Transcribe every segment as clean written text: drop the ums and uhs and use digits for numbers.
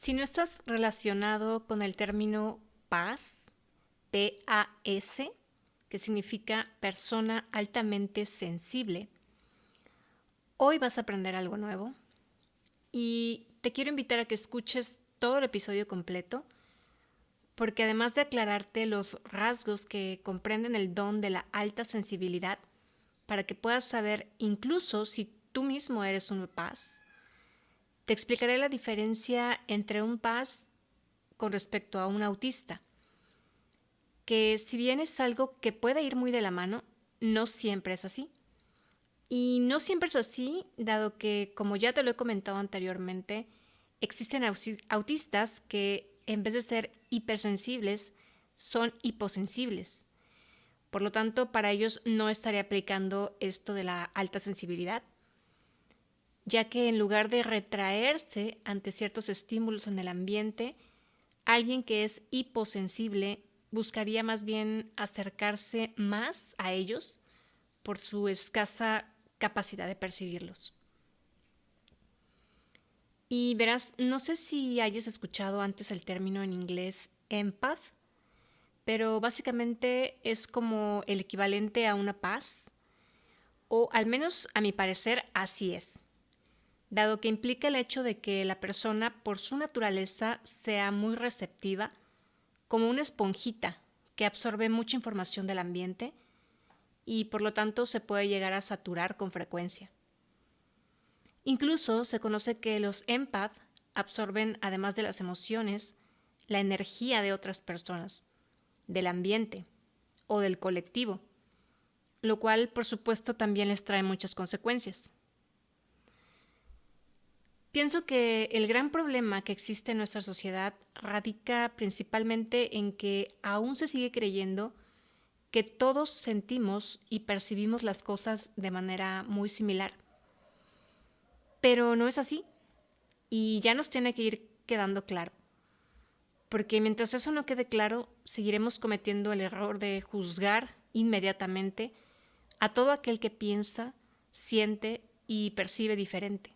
Si no estás relacionado con el término PAS, P-A-S, que significa persona altamente sensible, hoy vas a aprender algo nuevo y te quiero invitar a que escuches todo el episodio completo, porque además de aclararte los rasgos que comprenden el don de la alta sensibilidad, para que puedas saber incluso si tú mismo eres un PAS, te explicaré la diferencia entre un PAS con respecto a un autista, que si bien es algo que puede ir muy de la mano, no siempre es así. Y no siempre es así, dado que, como ya te lo he comentado anteriormente, existen autistas que en vez de ser hipersensibles, son hiposensibles. Por lo tanto, para ellos no estaré aplicando esto de la alta sensibilidad, ya que en lugar de retraerse ante ciertos estímulos en el ambiente, alguien que es hiposensible buscaría más bien acercarse más a ellos por su escasa capacidad de percibirlos. Y verás, no sé si hayas escuchado antes el término en inglés empath, pero básicamente es como el equivalente a una paz, o al menos a mi parecer así es, dado que implica el hecho de que la persona por su naturaleza sea muy receptiva, como una esponjita que absorbe mucha información del ambiente y por lo tanto se puede llegar a saturar con frecuencia. Incluso se conoce que los empath absorben, además de las emociones, la energía de otras personas, del ambiente o del colectivo, lo cual por supuesto también les trae muchas consecuencias. Pienso que el gran problema que existe en nuestra sociedad radica principalmente en que aún se sigue creyendo que todos sentimos y percibimos las cosas de manera muy similar. Pero no es así, y ya nos tiene que ir quedando claro. Porque mientras eso no quede claro, seguiremos cometiendo el error de juzgar inmediatamente a todo aquel que piensa, siente y percibe diferente,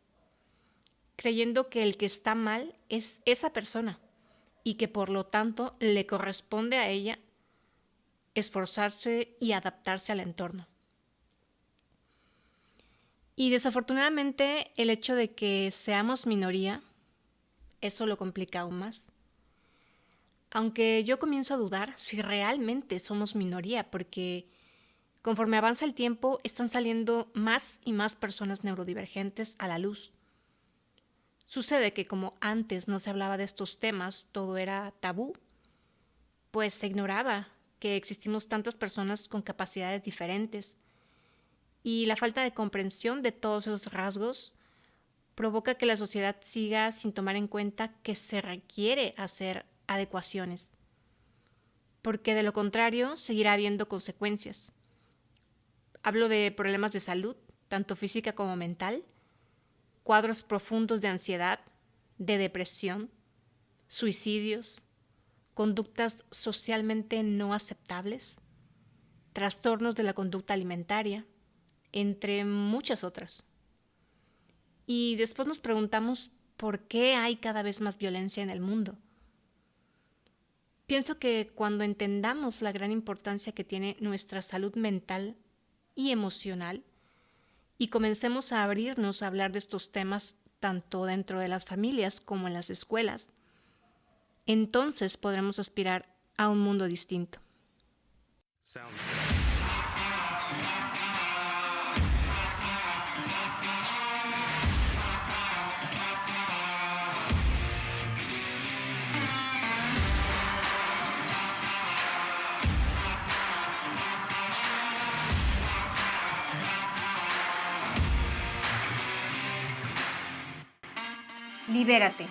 creyendo que el que está mal es esa persona y que por lo tanto le corresponde a ella esforzarse y adaptarse al entorno. Y desafortunadamente el hecho de que seamos minoría, eso lo complica aún más. Aunque yo comienzo a dudar si realmente somos minoría, porque conforme avanza el tiempo están saliendo más y más personas neurodivergentes a la luz. Sucede que como antes no se hablaba de estos temas, todo era tabú, pues se ignoraba que existimos tantas personas con capacidades diferentes, y la falta de comprensión de todos esos rasgos provoca que la sociedad siga sin tomar en cuenta que se requiere hacer adecuaciones, porque de lo contrario seguirá habiendo consecuencias. Hablo de problemas de salud, tanto física como mental, cuadros profundos de ansiedad, de depresión, suicidios, conductas socialmente no aceptables, trastornos de la conducta alimentaria, entre muchas otras. Y después nos preguntamos por qué hay cada vez más violencia en el mundo. Pienso que cuando entendamos la gran importancia que tiene nuestra salud mental y emocional y comencemos a abrirnos a hablar de estos temas tanto dentro de las familias como en las escuelas, entonces podremos aspirar a un mundo distinto. Libérate,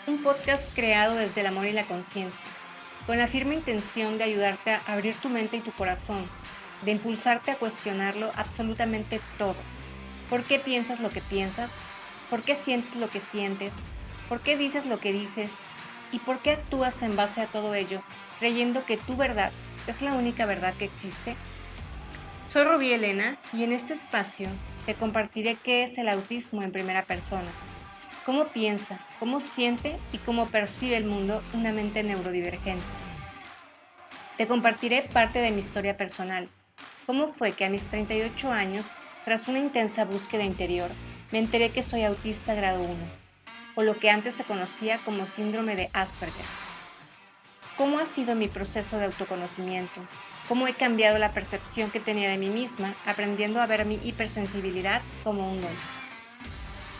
un podcast creado desde el amor y la conciencia, con la firme intención de ayudarte a abrir tu mente y tu corazón, de impulsarte a cuestionarlo absolutamente todo. ¿Por qué piensas lo que piensas? ¿Por qué sientes lo que sientes? ¿Por qué dices lo que dices? ¿Y por qué actúas en base a todo ello, creyendo que tu verdad es la única verdad que existe? Soy Rubí Elena y en este espacio te compartiré qué es el autismo en primera persona, cómo piensa, cómo siente y cómo percibe el mundo una mente neurodivergente. Te compartiré parte de mi historia personal. ¿Cómo fue que a mis 38 años, tras una intensa búsqueda interior, me enteré que soy autista grado 1, o lo que antes se conocía como síndrome de Asperger? ¿Cómo ha sido mi proceso de autoconocimiento? ¿Cómo he cambiado la percepción que tenía de mí misma, aprendiendo a ver mi hipersensibilidad como un don?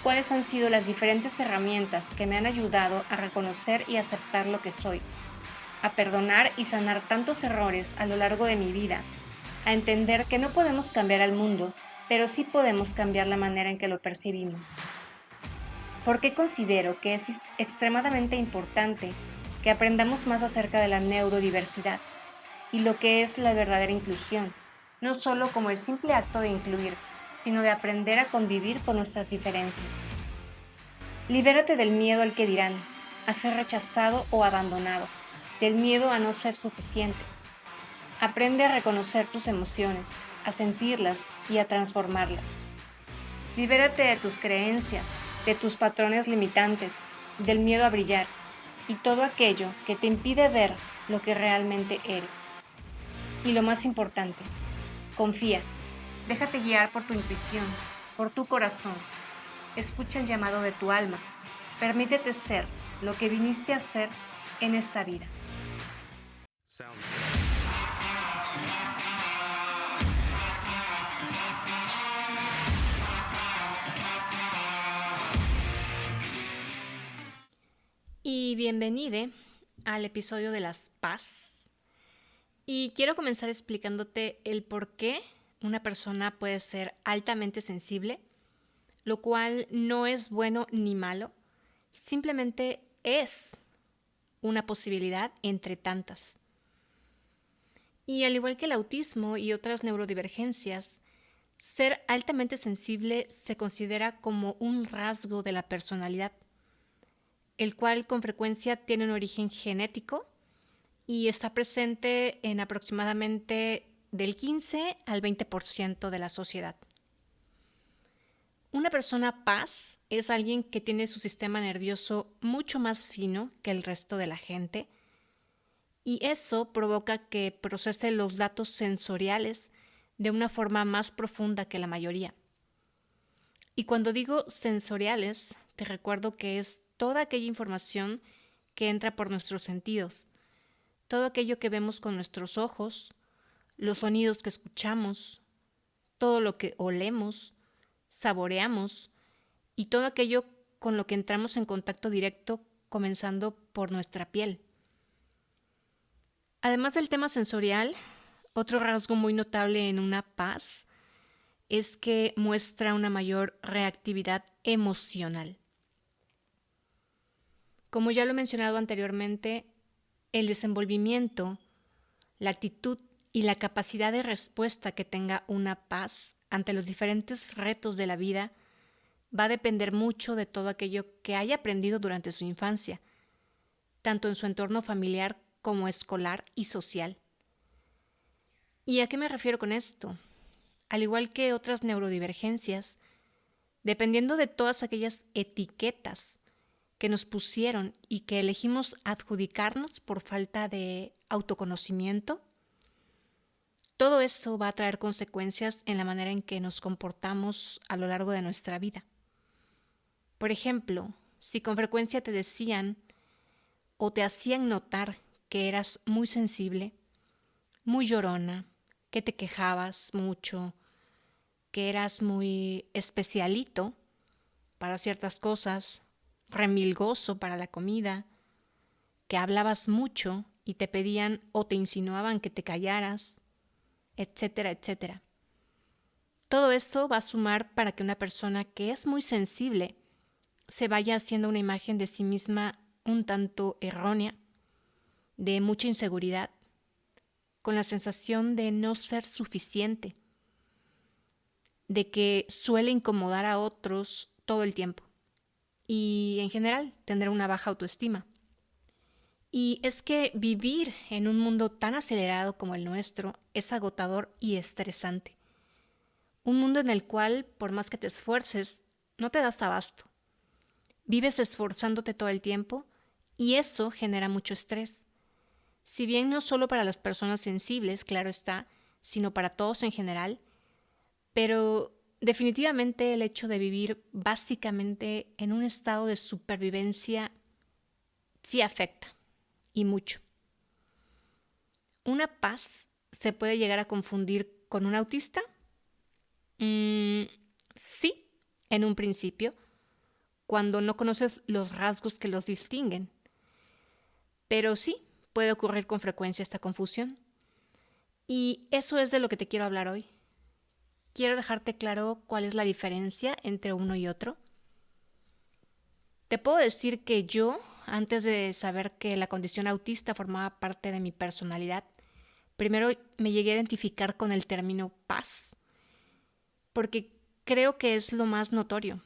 ¿Cuáles han sido las diferentes herramientas que me han ayudado a reconocer y aceptar lo que soy, a perdonar y sanar tantos errores a lo largo de mi vida, a entender que no podemos cambiar al mundo, pero sí podemos cambiar la manera en que lo percibimos? ¿Por qué considero que es extremadamente importante que aprendamos más acerca de la neurodiversidad y lo que es la verdadera inclusión, no solo como el simple acto de incluir, sino de aprender a convivir con nuestras diferencias? Libérate del miedo al que dirán, a ser rechazado o abandonado, del miedo a no ser suficiente. Aprende a reconocer tus emociones, a sentirlas y a transformarlas. Libérate de tus creencias, de tus patrones limitantes, del miedo a brillar y todo aquello que te impide ver lo que realmente eres. Y lo más importante, confía. Déjate guiar por tu intuición, por tu corazón. Escucha el llamado de tu alma. Permítete ser lo que viniste a ser en esta vida. Y bienvenide al episodio de las paz. Y quiero comenzar explicándote el por qué una persona puede ser altamente sensible, lo cual no es bueno ni malo, simplemente es una posibilidad entre tantas. Y al igual que el autismo y otras neurodivergencias, ser altamente sensible se considera como un rasgo de la personalidad, el cual con frecuencia tiene un origen genético y está presente en aproximadamente del 15 al 20% de la sociedad. Una persona paz es alguien que tiene su sistema nervioso mucho más fino que el resto de la gente, y eso provoca que procese los datos sensoriales de una forma más profunda que la mayoría. Y cuando digo sensoriales, te recuerdo que es toda aquella información que entra por nuestros sentidos, todo aquello que vemos con nuestros ojos, los sonidos que escuchamos, todo lo que olemos, saboreamos y todo aquello con lo que entramos en contacto directo, comenzando por nuestra piel. Además del tema sensorial, otro rasgo muy notable en una paz es que muestra una mayor reactividad emocional. Como ya lo he mencionado anteriormente, el desenvolvimiento, la actitud y la capacidad de respuesta que tenga una paz ante los diferentes retos de la vida va a depender mucho de todo aquello que haya aprendido durante su infancia, tanto en su entorno familiar como escolar y social. ¿Y a qué me refiero con esto? Al igual que otras neurodivergencias, dependiendo de todas aquellas etiquetas que nos pusieron y que elegimos adjudicarnos por falta de autoconocimiento, todo eso va a traer consecuencias en la manera en que nos comportamos a lo largo de nuestra vida. Por ejemplo, si con frecuencia te decían o te hacían notar que eras muy sensible, muy llorona, que te quejabas mucho, que eras muy especialito para ciertas cosas, remilgoso para la comida, que hablabas mucho y te pedían o te insinuaban que te callaras, etcétera, etcétera. Todo eso va a sumar para que una persona que es muy sensible se vaya haciendo una imagen de sí misma un tanto errónea, de mucha inseguridad, con la sensación de no ser suficiente, de que suele incomodar a otros todo el tiempo y en general tendrá una baja autoestima. Y es que vivir en un mundo tan acelerado como el nuestro es agotador y estresante. Un mundo en el cual, por más que te esfuerces, no te das abasto. Vives esforzándote todo el tiempo y eso genera mucho estrés. Si bien no solo para las personas sensibles, claro está, sino para todos en general, pero definitivamente el hecho de vivir básicamente en un estado de supervivencia sí afecta, y mucho. ¿Una paz se puede llegar a confundir con un autista? Sí, en un principio, cuando no conoces los rasgos que los distinguen. Pero sí, puede ocurrir con frecuencia esta confusión. Y eso es de lo que te quiero hablar hoy. Quiero dejarte claro cuál es la diferencia entre uno y otro. Te puedo decir que yo, antes de saber que la condición autista formaba parte de mi personalidad, primero me llegué a identificar con el término paz, porque creo que es lo más notorio.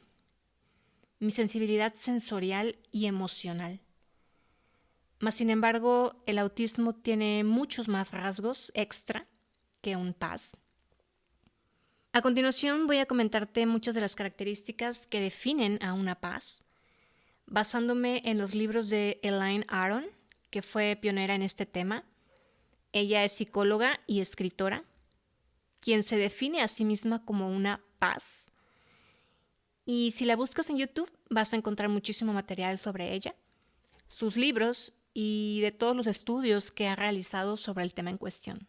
Mi sensibilidad sensorial y emocional. Mas, sin embargo, el autismo tiene muchos más rasgos extra que un paz. A continuación voy a comentarte muchas de las características que definen a una paz, basándome en los libros de Elaine Aron, que fue pionera en este tema. Ella es psicóloga y escritora, quien se define a sí misma como una paz. Y si la buscas en YouTube vas a encontrar muchísimo material sobre ella, sus libros y de todos los estudios que ha realizado sobre el tema en cuestión.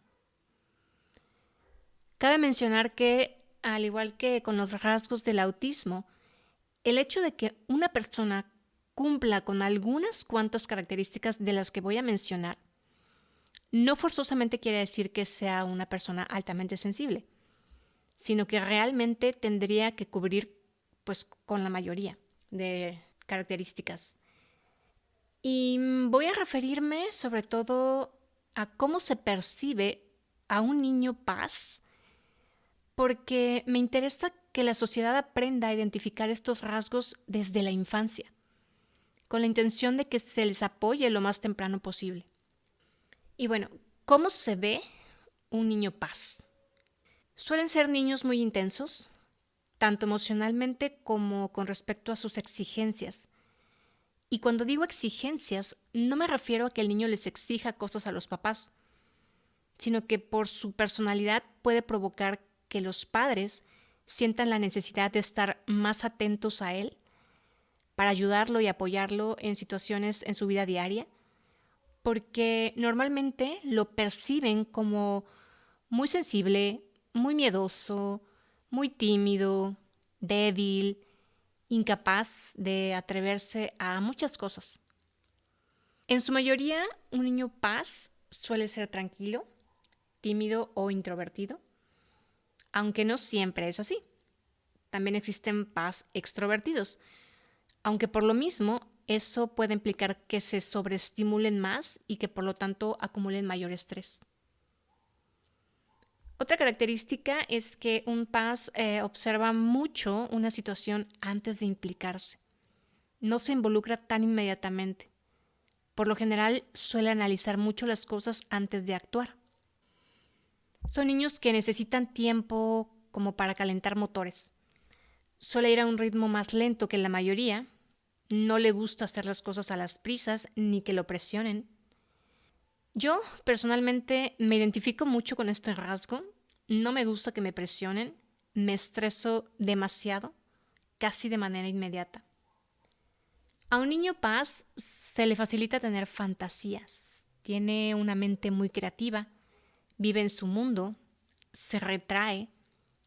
Cabe mencionar que, al igual que con los rasgos del autismo, el hecho de que una persona cumpla con algunas cuantas características de las que voy a mencionar, no forzosamente quiere decir que sea una persona altamente sensible, sino que realmente tendría que cubrir pues con la mayoría de características. Y voy a referirme sobre todo a cómo se percibe a un niño paz, porque me interesa que la sociedad aprenda a identificar estos rasgos desde la infancia, con la intención de que se les apoye lo más temprano posible. Y bueno, ¿cómo se ve un niño paz? Suelen ser niños muy intensos, tanto emocionalmente como con respecto a sus exigencias. Y cuando digo exigencias, no me refiero a que el niño les exija cosas a los papás, sino que por su personalidad puede provocar que los padres sientan la necesidad de estar más atentos a él para ayudarlo y apoyarlo en situaciones en su vida diaria, porque normalmente lo perciben como muy sensible, muy miedoso, muy tímido, débil, incapaz de atreverse a muchas cosas. En su mayoría, un niño paz suele ser tranquilo, tímido o introvertido, aunque no siempre es así. También existen paz extrovertidos, aunque por lo mismo eso puede implicar que se sobreestimulen más y que por lo tanto acumulen mayor estrés. Otra característica es que un paz observa mucho una situación antes de implicarse. No se involucra tan inmediatamente. Por lo general suele analizar mucho las cosas antes de actuar. Son niños que necesitan tiempo como para calentar motores. Suele ir a un ritmo más lento que la mayoría. No le gusta hacer las cosas a las prisas ni que lo presionen. Yo personalmente me identifico mucho con este rasgo. No me gusta que me presionen. Me estreso demasiado, casi de manera inmediata. A un niño paz se le facilita tener fantasías. Tiene una mente muy creativa, vive en su mundo, se retrae,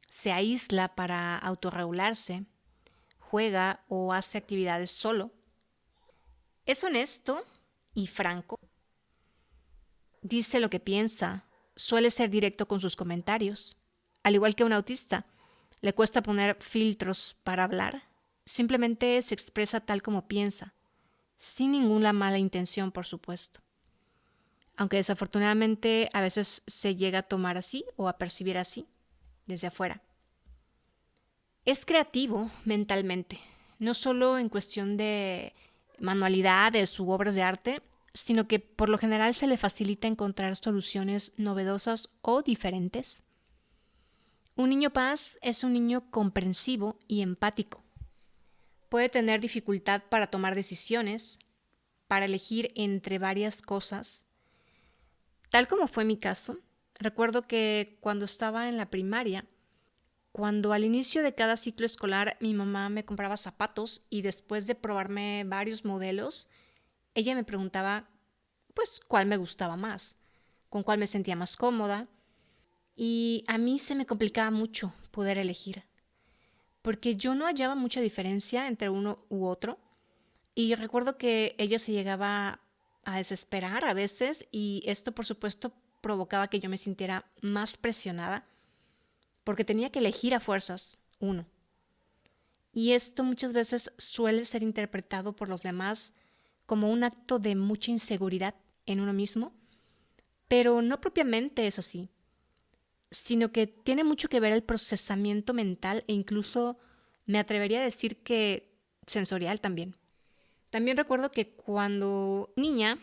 se aísla para autorregularse, juega o hace actividades solo. Es honesto y franco. Dice lo que piensa, suele ser directo con sus comentarios. Al igual que un autista, le cuesta poner filtros para hablar. Simplemente se expresa tal como piensa, sin ninguna mala intención, por supuesto. Aunque desafortunadamente a veces se llega a tomar así o a percibir así, desde afuera. Es creativo mentalmente, no solo en cuestión de manualidades u obras de arte, sino que por lo general se le facilita encontrar soluciones novedosas o diferentes. Un niño paz es un niño comprensivo y empático. Puede tener dificultad para tomar decisiones, para elegir entre varias cosas. Tal como fue mi caso, recuerdo que cuando estaba en la primaria, cuando al inicio de cada ciclo escolar mi mamá me compraba zapatos y después de probarme varios modelos, ella me preguntaba, pues, cuál me gustaba más, con cuál me sentía más cómoda. Y a mí se me complicaba mucho poder elegir, porque yo no hallaba mucha diferencia entre uno u otro. Y recuerdo que ella se llegaba a desesperar a veces y esto por supuesto provocaba que yo me sintiera más presionada porque tenía que elegir a fuerzas uno. Y esto muchas veces suele ser interpretado por los demás como un acto de mucha inseguridad en uno mismo, pero no propiamente es así, sino que tiene mucho que ver el procesamiento mental e incluso me atrevería a decir que sensorial también. También recuerdo que cuando niña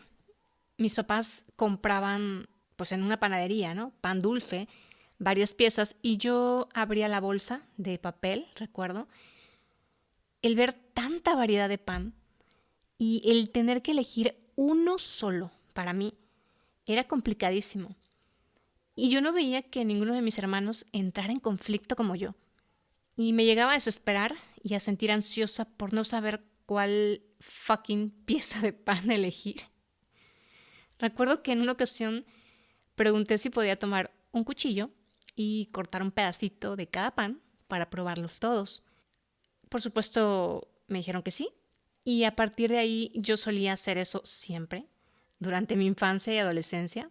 mis papás compraban pues en una panadería, ¿no? Pan dulce, varias piezas y yo abría la bolsa de papel, recuerdo, el ver tanta variedad de pan y el tener que elegir uno solo para mí era complicadísimo. Y yo no veía que ninguno de mis hermanos entrara en conflicto como yo. Y me llegaba a desesperar y a sentir ansiosa por no saber cuál fucking pieza de pan elegir. Recuerdo que en una ocasión pregunté si podía tomar un cuchillo y cortar un pedacito de cada pan para probarlos todos. Por supuesto, me dijeron que sí. Y a partir de ahí yo solía hacer eso siempre, durante mi infancia y adolescencia,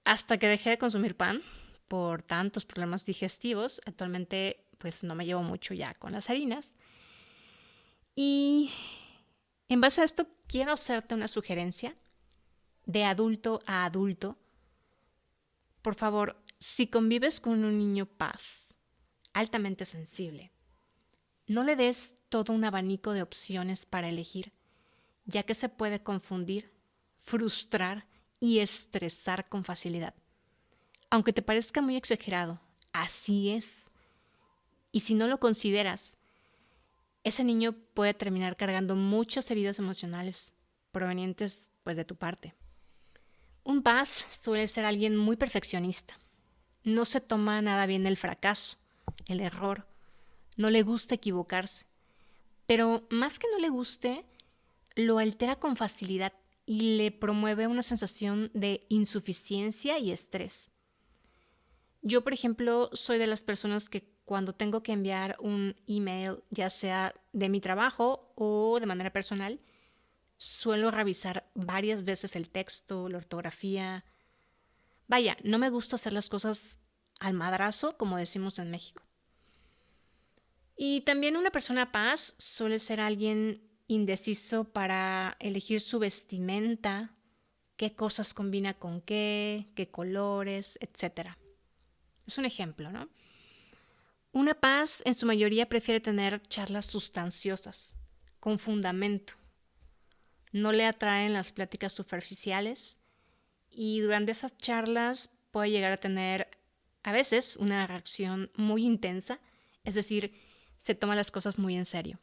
hasta que dejé de consumir pan por tantos problemas digestivos. Actualmente pues no me llevo mucho ya con las harinas. Y en base a esto quiero hacerte una sugerencia de adulto a adulto. Por favor, si convives con un niño paz, altamente sensible, no le des todo un abanico de opciones para elegir, ya que se puede confundir, frustrar y estresar con facilidad. Aunque te parezca muy exagerado, así es. Y si no lo consideras, ese niño puede terminar cargando muchas heridas emocionales provenientes pues de tu parte. Un paz suele ser alguien muy perfeccionista. No se toma nada bien el fracaso, el error. No le gusta equivocarse. Pero más que no le guste, lo altera con facilidad y le promueve una sensación de insuficiencia y estrés. Yo, por ejemplo, soy de las personas que cuando tengo que enviar un email, ya sea de mi trabajo o de manera personal, suelo revisar varias veces el texto, la ortografía. Vaya, no me gusta hacer las cosas al madrazo, como decimos en México. Y también una persona paz suele ser alguien indeciso para elegir su vestimenta, qué cosas combina con qué colores, etcétera. Es un ejemplo, ¿no? Una paz en su mayoría prefiere tener charlas sustanciosas, con fundamento. No le atraen las pláticas superficiales y durante esas charlas puede llegar a tener a veces una reacción muy intensa, es decir, se toma las cosas muy en serio.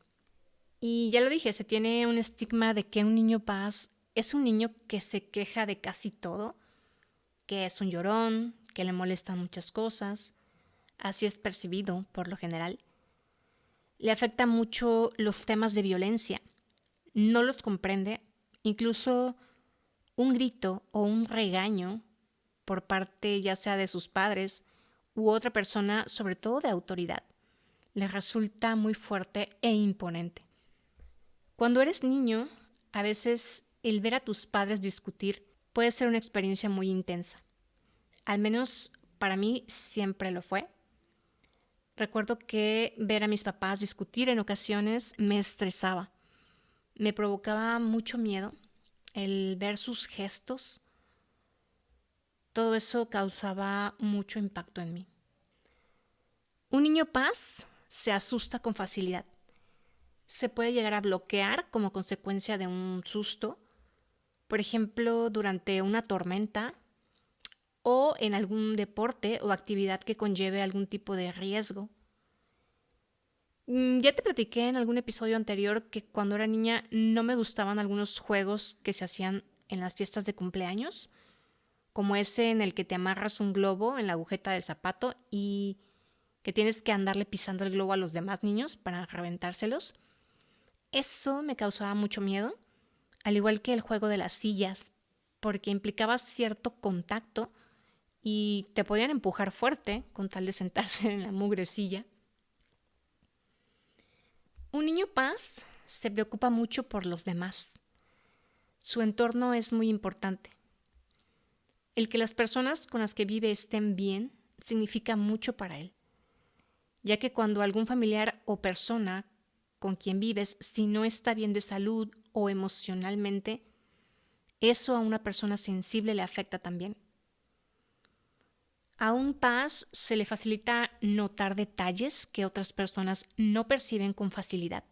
Y ya lo dije, se tiene un estigma de que un niño paz es un niño que se queja de casi todo, que es un llorón, que le molestan muchas cosas. Así es percibido por lo general. Le afecta mucho los temas de violencia. No los comprende. Incluso un grito o un regaño por parte ya sea de sus padres u otra persona, sobre todo de autoridad, le resulta muy fuerte e imponente. Cuando eres niño, a veces el ver a tus padres discutir puede ser una experiencia muy intensa. Al menos para mí siempre lo fue. Recuerdo que ver a mis papás discutir en ocasiones me estresaba. Me provocaba mucho miedo el ver sus gestos. Todo eso causaba mucho impacto en mí. Un niño paz se asusta con facilidad. Se puede llegar a bloquear como consecuencia de un susto, por ejemplo, durante una tormenta o en algún deporte o actividad que conlleve algún tipo de riesgo. Ya te platiqué en algún episodio anterior que cuando era niña no me gustaban algunos juegos que se hacían en las fiestas de cumpleaños, como ese en el que te amarras un globo en la agujeta del zapato y que tienes que andarle pisando el globo a los demás niños para reventárselos. Eso me causaba mucho miedo, al igual que el juego de las sillas, porque implicaba cierto contacto y te podían empujar fuerte con tal de sentarse en la mugre silla. Un niño paz se preocupa mucho por los demás. Su entorno es muy importante. El que las personas con las que vive estén bien significa mucho para él, ya que cuando algún familiar o persona con quien vives, si no está bien de salud o emocionalmente, eso a una persona sensible le afecta también. A un paz se le facilita notar detalles que otras personas no perciben con facilidad.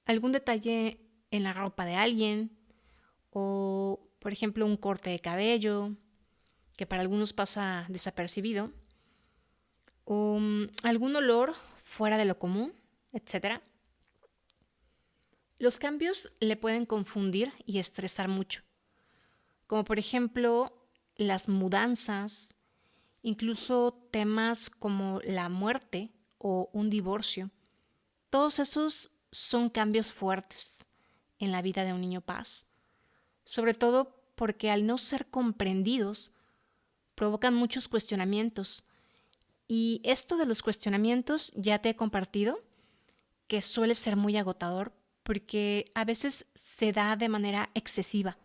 Algún detalle en la ropa de alguien o, por ejemplo, un corte de cabello que para algunos pasa desapercibido o algún olor fuera de lo común, etcétera. Los cambios le pueden confundir y estresar mucho, como por ejemplo las mudanzas, incluso temas como la muerte o un divorcio. Todos esos son cambios fuertes en la vida de un niño paz, sobre todo porque al no ser comprendidos provocan muchos cuestionamientos. Y esto de los cuestionamientos ya te he compartido que suele ser muy agotador porque a veces se da de manera excesiva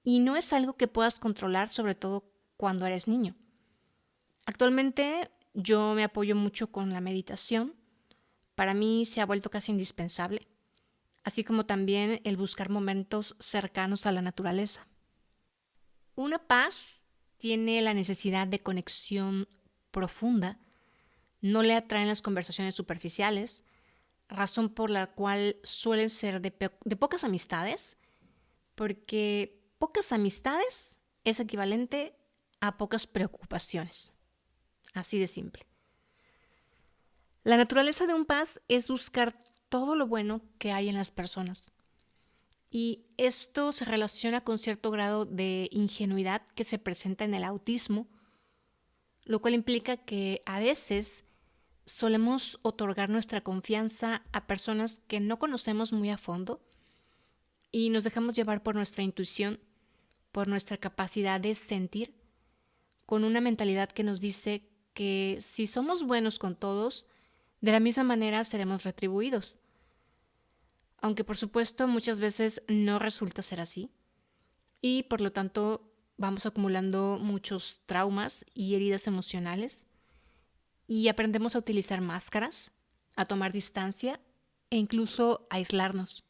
y no es algo que puedas controlar, sobre todo cuando eres niño. Actualmente yo me apoyo mucho con la meditación. Para mí se ha vuelto casi indispensable, así como también el buscar momentos cercanos a la naturaleza. Una paz tiene la necesidad de conexión profunda, no le atraen las conversaciones superficiales, razón por la cual suelen ser de pocas amistades, porque pocas amistades es equivalente a pocas preocupaciones. Así de simple. La naturaleza de un paz es buscar todo lo bueno que hay en las personas. Y esto se relaciona con cierto grado de ingenuidad que se presenta en el autismo, lo cual implica que a veces solemos otorgar nuestra confianza a personas que no conocemos muy a fondo y nos dejamos llevar por nuestra intuición, por nuestra capacidad de sentir, con una mentalidad que nos dice que si somos buenos con todos, de la misma manera seremos retribuidos. Aunque por supuesto muchas veces no resulta ser así y por lo tanto vamos acumulando muchos traumas y heridas emocionales y aprendemos a utilizar máscaras, a tomar distancia e incluso a aislarnos.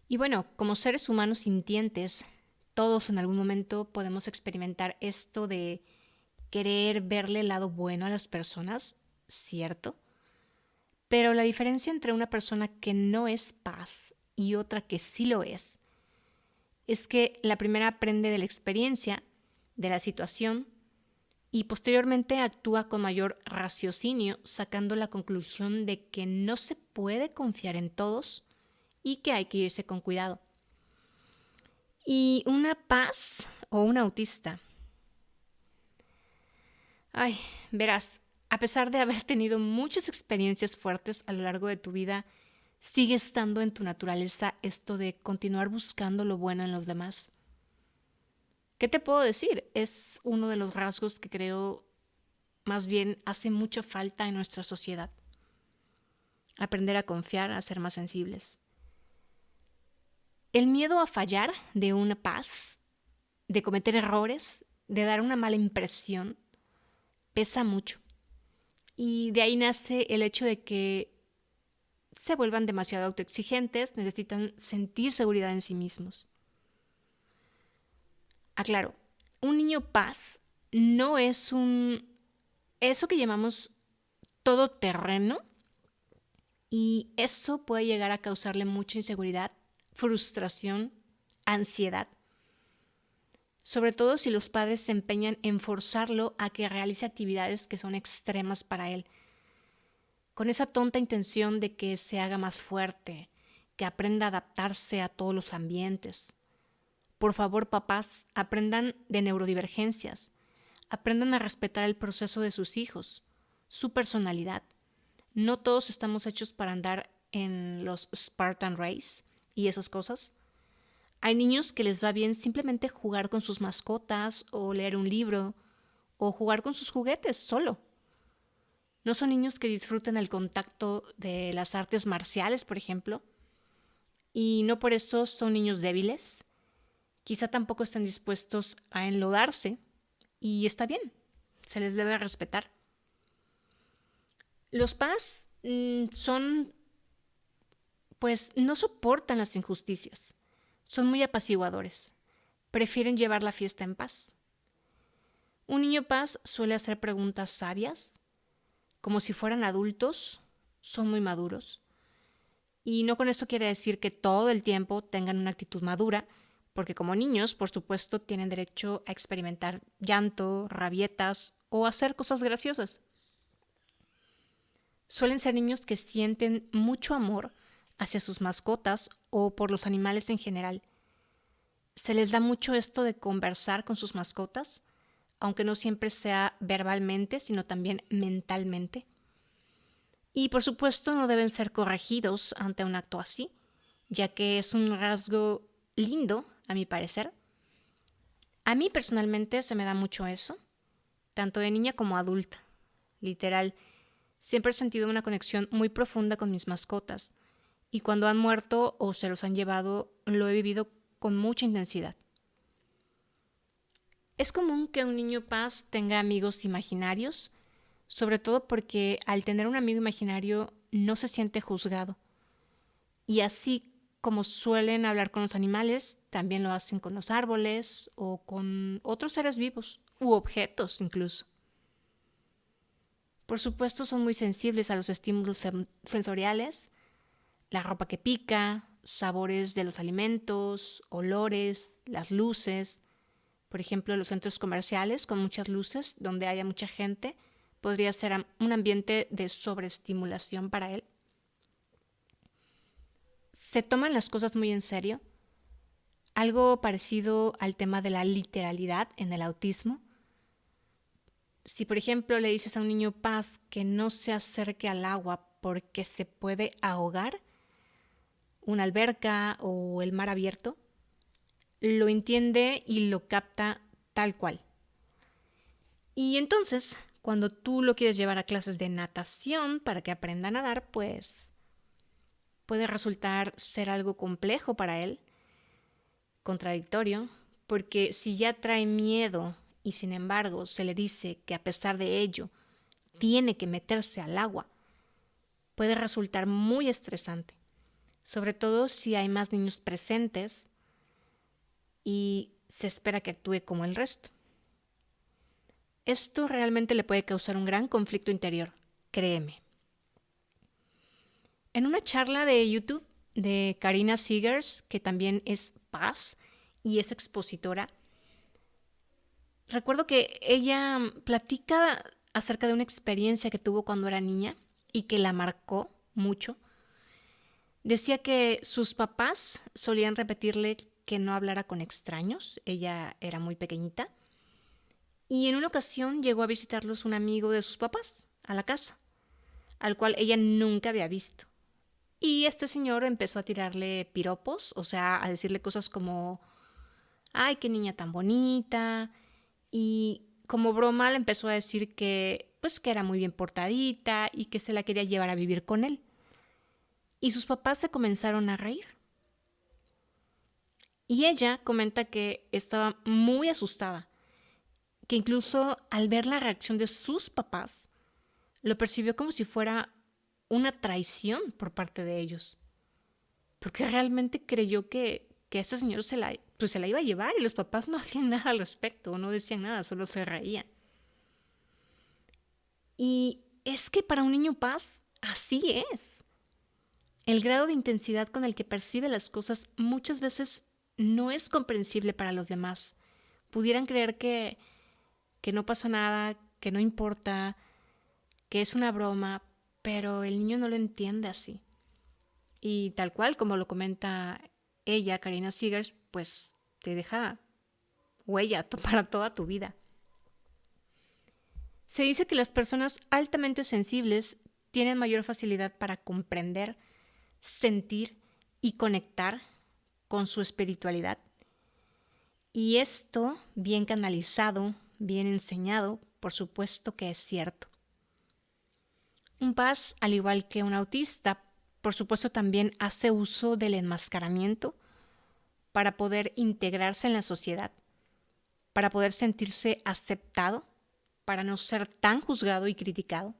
Y bueno, como seres humanos sintientes, todos en algún momento podemos experimentar esto de querer verle el lado bueno a las personas, ¿cierto? Pero la diferencia entre una persona que no es paz y otra que sí lo es que la primera aprende de la experiencia, de la situación, y posteriormente actúa con mayor raciocinio, sacando la conclusión de que no se puede confiar en todos y que hay que irse con cuidado. Y una paz o un autista. Ay, verás, a pesar de haber tenido muchas experiencias fuertes a lo largo de tu vida, sigue estando en tu naturaleza esto de continuar buscando lo bueno en los demás. ¿Qué te puedo decir? Es uno de los rasgos que creo más bien hace mucha falta en nuestra sociedad. Aprender a confiar, a ser más sensibles. El miedo a fallar de una paz, de cometer errores, de dar una mala impresión, pesa mucho. Y de ahí nace el hecho de que se vuelvan demasiado autoexigentes, necesitan sentir seguridad en sí mismos. Aclaro, un niño paz no es eso que llamamos todoterreno, y eso puede llegar a causarle mucha inseguridad, frustración, ansiedad. Sobre todo si los padres se empeñan en forzarlo a que realice actividades que son extremas para él, con esa tonta intención de que se haga más fuerte, que aprenda a adaptarse a todos los ambientes. Por favor, papás, aprendan de neurodivergencias, aprendan a respetar el proceso de sus hijos, su personalidad. No todos estamos hechos para andar en los Spartan Race y esas cosas. Hay niños que les va bien simplemente jugar con sus mascotas o leer un libro o jugar con sus juguetes solo. No son niños que disfruten el contacto de las artes marciales, por ejemplo, y no por eso son niños débiles. Quizá tampoco están dispuestos a enlodarse y está bien, se les debe respetar. Los PAS pues no soportan las injusticias, son muy apaciguadores, prefieren llevar la fiesta en paz. Un niño PAS suele hacer preguntas sabias, como si fueran adultos, son muy maduros. Y no con esto quiere decir que todo el tiempo tengan una actitud madura, porque como niños, por supuesto, tienen derecho a experimentar llanto, rabietas o hacer cosas graciosas. Suelen ser niños que sienten mucho amor hacia sus mascotas o por los animales en general. Se les da mucho esto de conversar con sus mascotas, aunque no siempre sea verbalmente, sino también mentalmente. Y por supuesto no deben ser corregidos ante un acto así, ya que es un rasgo lindo, a mi parecer. A mí personalmente se me da mucho eso, tanto de niña como adulta. Literal, siempre he sentido una conexión muy profunda con mis mascotas, y cuando han muerto o se los han llevado, lo he vivido con mucha intensidad. Es común que un niño paz tenga amigos imaginarios, sobre todo porque al tener un amigo imaginario no se siente juzgado. Y así como suelen hablar con los animales, también lo hacen con los árboles o con otros seres vivos u objetos incluso. Por supuesto son muy sensibles a los estímulos sensoriales, la ropa que pica, sabores de los alimentos, olores, las luces. Por ejemplo, los centros comerciales con muchas luces, donde haya mucha gente, podría ser un ambiente de sobreestimulación para él. Se toman las cosas muy en serio, algo parecido al tema de la literalidad en el autismo. Si, por ejemplo, le dices a un niño paz que no se acerque al agua porque se puede ahogar, una alberca o el mar abierto, lo entiende y lo capta tal cual. Y entonces, cuando tú lo quieres llevar a clases de natación para que aprenda a nadar, pues puede resultar ser algo complejo para él, contradictorio, porque si ya trae miedo y sin embargo se le dice que a pesar de ello tiene que meterse al agua, puede resultar muy estresante, sobre todo si hay más niños presentes y se espera que actúe como el resto. Esto realmente le puede causar un gran conflicto interior, créeme. En una charla de YouTube de Karina Seegers, que también es paz y es expositora, recuerdo que ella platica acerca de una experiencia que tuvo cuando era niña y que la marcó mucho. Decía que sus papás solían repetirle que no hablara con extraños. Ella era muy pequeñita. Y en una ocasión llegó a visitarlos un amigo de sus papás a la casa, al cual ella nunca había visto. Y este señor empezó a tirarle piropos, o sea, a decirle cosas como, ay, qué niña tan bonita. Y como broma le empezó a decir que, pues, que era muy bien portadita y que se la quería llevar a vivir con él. Y sus papás se comenzaron a reír. Y ella comenta que estaba muy asustada, que incluso al ver la reacción de sus papás, lo percibió como si fuera una traición por parte de ellos. Porque realmente creyó que ese señor se la iba a llevar y los papás no hacían nada al respecto, no decían nada, solo se reían. Y es que para un niño paz, así es. El grado de intensidad con el que percibe las cosas muchas veces no es comprensible para los demás. Pudieran creer que no pasa nada, que no importa, que es una broma, pero el niño no lo entiende así. Y tal cual como lo comenta ella, Karina Seegers, pues te deja huella para toda tu vida. Se dice que las personas altamente sensibles tienen mayor facilidad para comprender, sentir y conectar con su espiritualidad. Y esto, bien canalizado, bien enseñado, por supuesto que es cierto. Un paz, al igual que un autista, por supuesto también hace uso del enmascaramiento para poder integrarse en la sociedad, para poder sentirse aceptado, para no ser tan juzgado y criticado.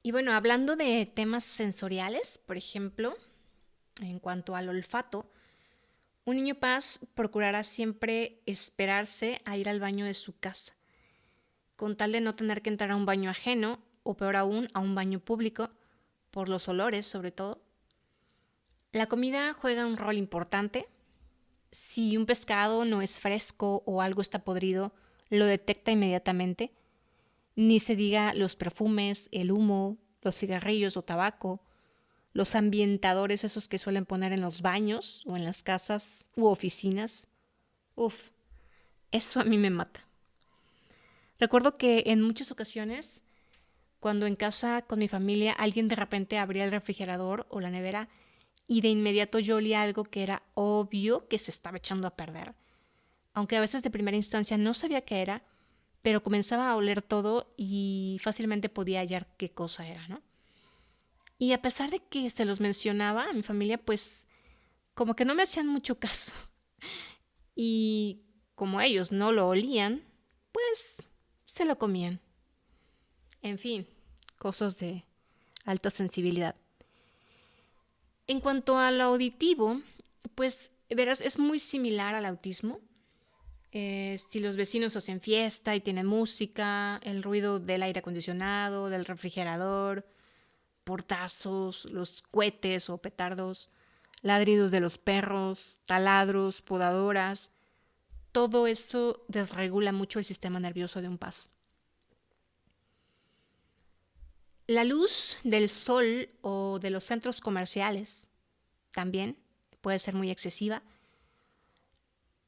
Y bueno, hablando de temas sensoriales, por ejemplo, en cuanto al olfato, un niño paz procurará siempre esperarse a ir al baño de su casa, con tal de no tener que entrar a un baño ajeno o peor aún a un baño público, por los olores sobre todo. La comida juega un rol importante. Si un pescado no es fresco o algo está podrido, lo detecta inmediatamente. Ni se diga los perfumes, el humo, los cigarrillos o tabaco, los ambientadores esos que suelen poner en los baños o en las casas u oficinas. Uf, eso a mí me mata. Recuerdo que en muchas ocasiones, cuando en casa con mi familia alguien de repente abría el refrigerador o la nevera y de inmediato yo olía algo que era obvio que se estaba echando a perder. Aunque a veces de primera instancia no sabía qué era, pero comenzaba a oler todo y fácilmente podía hallar qué cosa era, ¿no? Y a pesar de que se los mencionaba a mi familia, pues como que no me hacían mucho caso. Y como ellos no lo olían, pues se lo comían. En fin, cosas de alta sensibilidad. En cuanto al auditivo, pues verás, es muy similar al autismo. Si los vecinos hacen fiesta y tienen música, el ruido del aire acondicionado, del refrigerador, portazos, los cohetes o petardos, ladridos de los perros, taladros, podadoras, todo eso desregula mucho el sistema nervioso de un paz. La luz del sol o de los centros comerciales también puede ser muy excesiva.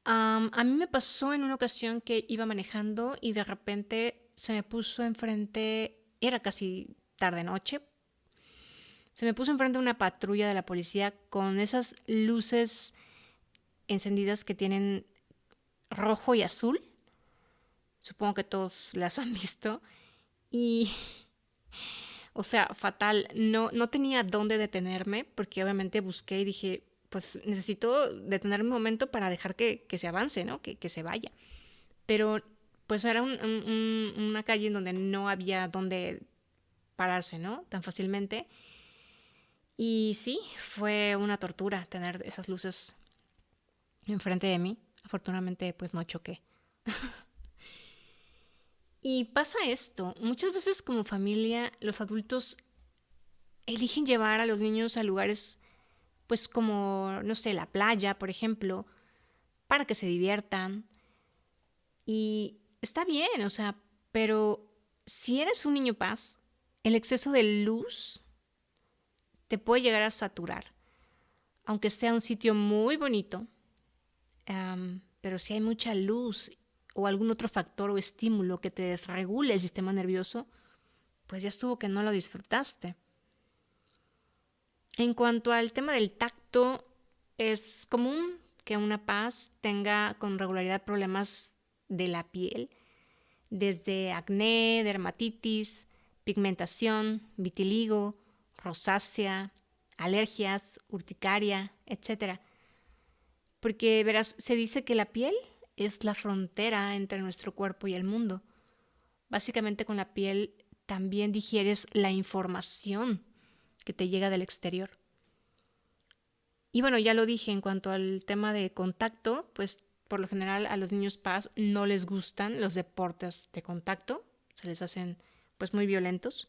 A mí me pasó en una ocasión que iba manejando y de repente se me puso enfrente, era casi tarde noche, se me puso enfrente una patrulla de la policía con esas luces encendidas que tienen rojo y azul. Supongo que todos las han visto. Y, o sea, fatal. No tenía dónde detenerme porque obviamente busqué y dije, pues necesito detenerme un momento para dejar que se avance, ¿no? Que se vaya. Pero pues era una calle en donde no había dónde pararse, ¿no? Tan fácilmente. Y sí, fue una tortura tener esas luces enfrente de mí. Afortunadamente, pues no choqué. Y pasa esto, muchas veces como familia los adultos eligen llevar a los niños a lugares pues como, no sé, la playa, por ejemplo, para que se diviertan. Y está bien, o sea, pero si eres un niño paz, el exceso de luz te puede llegar a saturar. Aunque sea un sitio muy bonito, pero si hay mucha luz o algún otro factor o estímulo que te desregule el sistema nervioso, pues ya estuvo que no lo disfrutaste. En cuanto al tema del tacto, es común que una paz tenga con regularidad problemas de la piel, desde acné, dermatitis, pigmentación, vitiligo, rosácea, alergias, urticaria, etc. Porque verás, se dice que la piel es la frontera entre nuestro cuerpo y el mundo. Básicamente con la piel también digieres la información que te llega del exterior. Y bueno, ya lo dije en cuanto al tema de contacto, pues por lo general a los niños paz no les gustan los deportes de contacto, se les hacen pues muy violentos.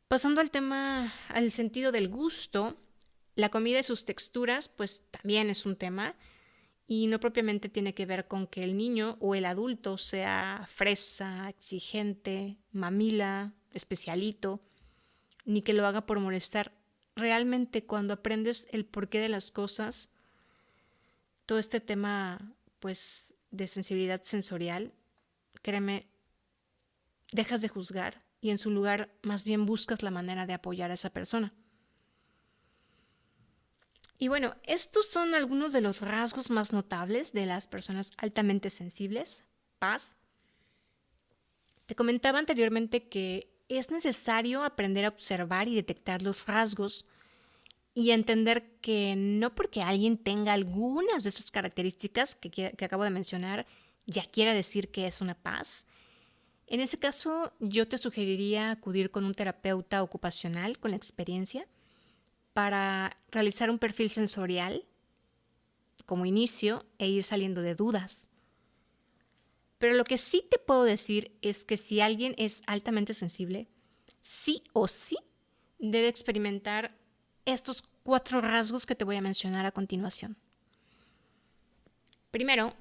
Pasando al tema, al sentido del gusto, la comida y sus texturas pues también es un tema y no propiamente tiene que ver con que el niño o el adulto sea fresa, exigente, mamila, especialito, ni que lo haga por molestar. Realmente cuando aprendes el porqué de las cosas, todo este tema pues de sensibilidad sensorial, créeme, dejas de juzgar y en su lugar más bien buscas la manera de apoyar a esa persona. Y bueno, estos son algunos de los rasgos más notables de las personas altamente sensibles. Paz. Te comentaba anteriormente que es necesario aprender a observar y detectar los rasgos y entender que no porque alguien tenga algunas de esas características que acabo de mencionar, ya quiera decir que es una paz. En ese caso, yo te sugeriría acudir con un terapeuta ocupacional con la experiencia para realizar un perfil sensorial como inicio e ir saliendo de dudas. Pero lo que sí te puedo decir es que si alguien es altamente sensible, sí o sí debe experimentar estos 4 rasgos que te voy a mencionar a continuación. Primero,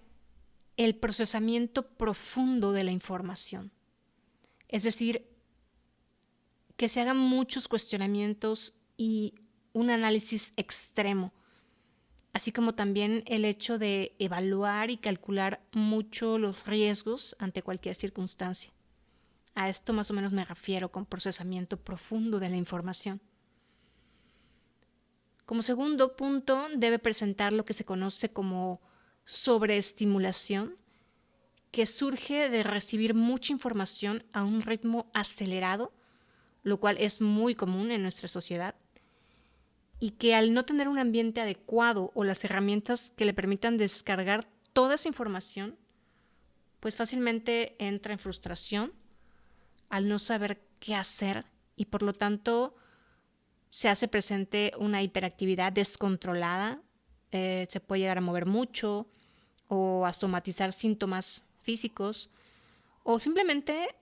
el procesamiento profundo de la información. Es decir, que se hagan muchos cuestionamientos y un análisis extremo, así como también el hecho de evaluar y calcular mucho los riesgos ante cualquier circunstancia. A esto más o menos me refiero con procesamiento profundo de la información. Como segundo punto, debe presentar lo que se conoce como sobreestimulación, que surge de recibir mucha información a un ritmo acelerado, lo cual es muy común en nuestra sociedad, y que al no tener un ambiente adecuado o las herramientas que le permitan descargar toda esa información, pues fácilmente entra en frustración al no saber qué hacer y por lo tanto se hace presente una hiperactividad descontrolada, se puede llegar a mover mucho o a somatizar síntomas físicos o simplemente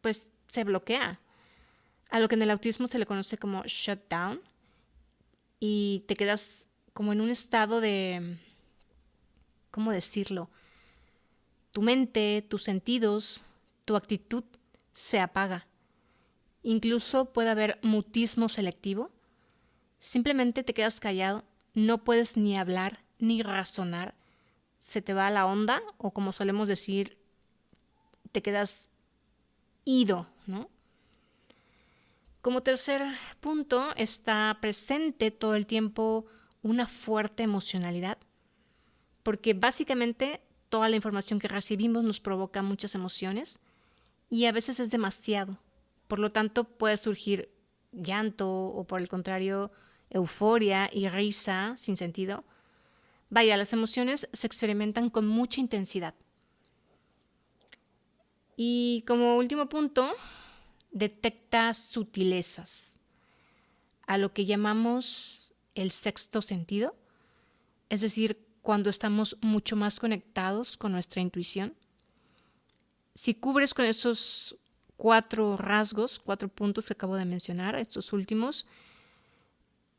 pues se bloquea, a lo que en el autismo se le conoce como shutdown y te quedas como en un estado de, ¿cómo decirlo? Tu mente, tus sentidos, tu actitud se apaga. Incluso puede haber mutismo selectivo. Simplemente te quedas callado, no puedes ni hablar ni razonar. Se te va la onda o como solemos decir, te quedas ido, ¿no? Como tercer punto, está presente todo el tiempo una fuerte emocionalidad, porque básicamente toda la información que recibimos nos provoca muchas emociones y a veces es demasiado. Por lo tanto, puede surgir llanto o por el contrario, euforia y risa sin sentido. Vaya, las emociones se experimentan con mucha intensidad. Y como último punto, detecta sutilezas, a lo que llamamos el sexto sentido, es decir, cuando estamos mucho más conectados con nuestra intuición. Si cubres con esos 4 rasgos, 4 puntos que acabo de mencionar, estos últimos,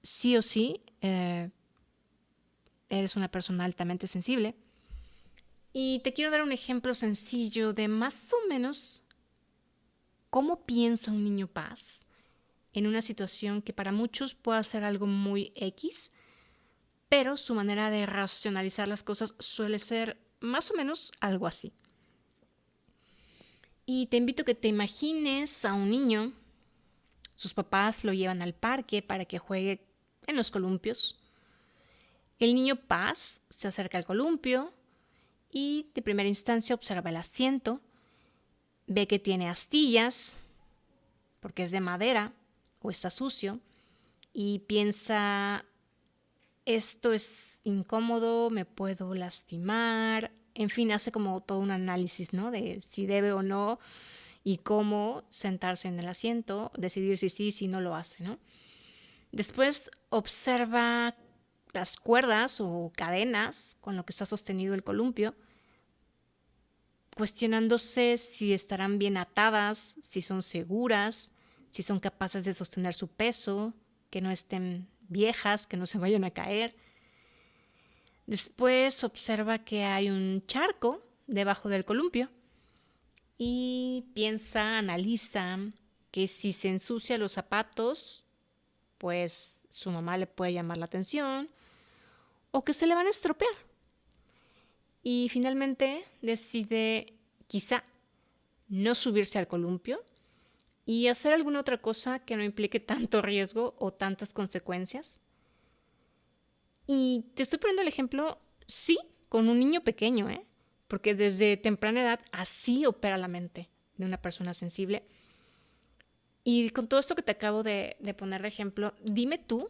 sí o sí eres una persona altamente sensible. Y te quiero dar un ejemplo sencillo de más o menos cómo piensa un niño paz en una situación que para muchos puede ser algo muy X, pero su manera de racionalizar las cosas suele ser más o menos algo así. Y te invito a que te imagines a un niño, sus papás lo llevan al parque para que juegue en los columpios. El niño Paz se acerca al columpio y de primera instancia observa el asiento, ve que tiene astillas, porque es de madera o está sucio, y piensa, esto es incómodo, me puedo lastimar, en fin, hace como todo un análisis, ¿no? De si debe o no y cómo sentarse en el asiento, decidir si sí, si no lo hace, ¿no? Después observa las cuerdas o cadenas con lo que está sostenido el columpio, cuestionándose si estarán bien atadas, si son seguras, si son capaces de sostener su peso, que no estén viejas, que no se vayan a caer. Después observa que hay un charco debajo del columpio y piensa, analiza que si se ensucia los zapatos, pues su mamá le puede llamar la atención o que se le van a estropear. Y finalmente decide quizá no subirse al columpio y hacer alguna otra cosa que no implique tanto riesgo o tantas consecuencias. Y te estoy poniendo el ejemplo, sí, con un niño pequeño, porque desde temprana edad así opera la mente de una persona sensible. Y con todo esto que te acabo de poner de ejemplo, dime tú